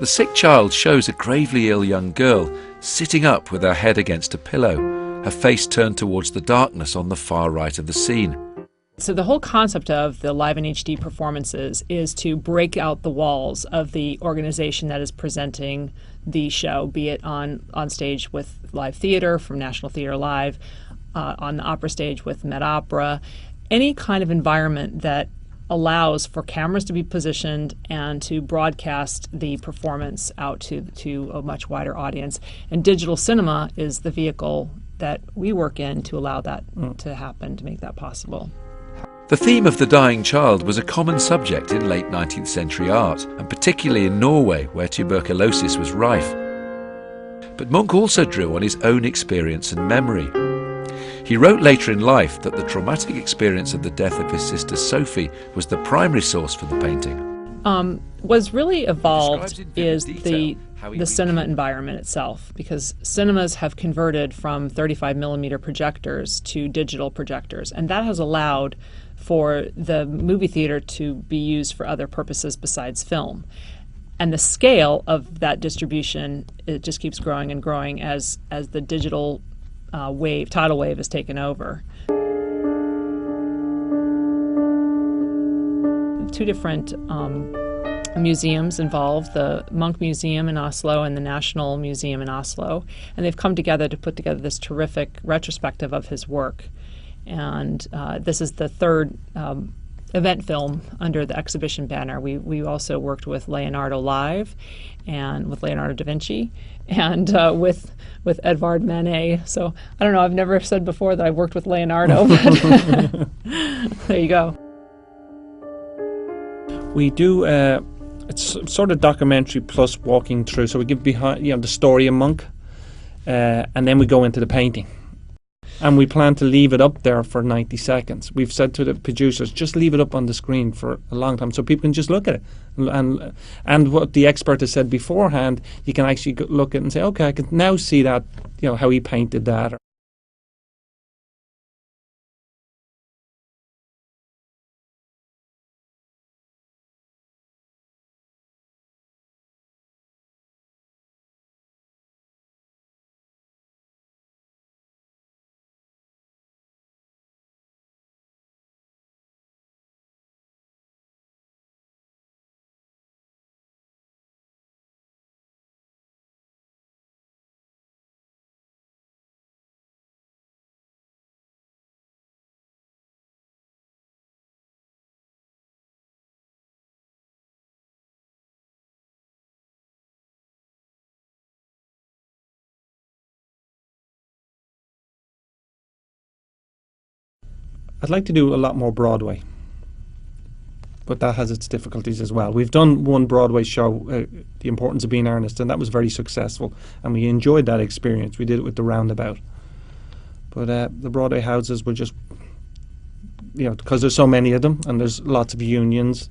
The sick child shows a gravely ill young girl sitting up with her head against a pillow, her face turned towards the darkness on the far right of the scene. So the whole concept of the live in HD performances is to break out the walls of the organization that is presenting the show, be it on stage with live theater from National Theatre Live, on the opera stage with Met Opera, any kind of environment that allows for cameras to be positioned and to broadcast the performance out to a much wider audience. And digital cinema is the vehicle that we work in to allow that to happen, to make that possible. The theme of the dying child was a common subject in late 19th century art, and particularly in Norway, where tuberculosis was rife. But Munch also drew on his own experience and memory. He wrote later in life that the traumatic experience of the death of his sister Sophie was the primary source for the painting. What's really evolved is the cinema environment itself, because cinemas have converted from 35mm projectors to digital projectors, and that has allowed for the movie theater to be used for other purposes besides film. And the scale of that distribution, it just keeps growing and growing as the digital tidal wave has taken over. Two different museums involved, the Munch Museum in Oslo and the National Museum in Oslo, and they've come together to put together this terrific retrospective of his work. And this is the third event film under the exhibition banner. We also worked with Leonardo Live and with Leonardo da Vinci and with Edvard Manet. So I don't know, I've never said before that I worked with Leonardo, but there you go. We do it's sort of documentary plus walking through. So we give behind the story of Munch, and then we go into the painting. And we plan to leave it up there for 90 seconds. We've said to the producers, just leave it up on the screen for a long time so people can just look at it. And what the expert has said beforehand, you can actually look at it and say, okay, I can now see that, how he painted that. I'd like to do a lot more Broadway, but that has its difficulties as well. We've done one Broadway show, The Importance of Being Earnest, and that was very successful, and we enjoyed that experience. We did it with the Roundabout. But the Broadway houses were just, because there's so many of them and there's lots of unions,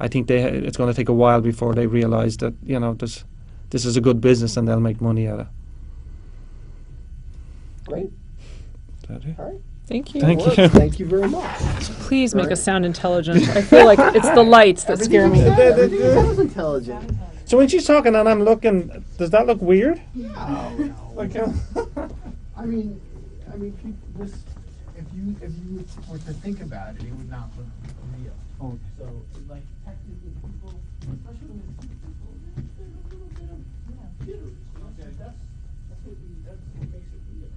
I think it's going to take a while before they realise that, this is a good business and they'll make money at it. Great. Is that it? All right. Thank you. Thank you. Thank you very much. Please make us sound intelligent. I feel like it's the lights that scare me. Everything sounds intelligent. So when she's talking and I'm looking, does that look weird? No. I mean, if you were to think about it, it would not look real. Oh. So, like, technically, people, especially when it's people, there's a little bit of jitters. Okay. That's what makes it real.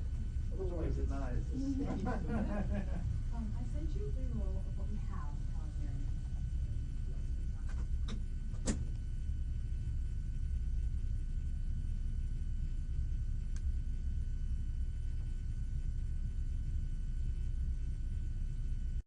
Otherwise, it's not. I sent you a roll of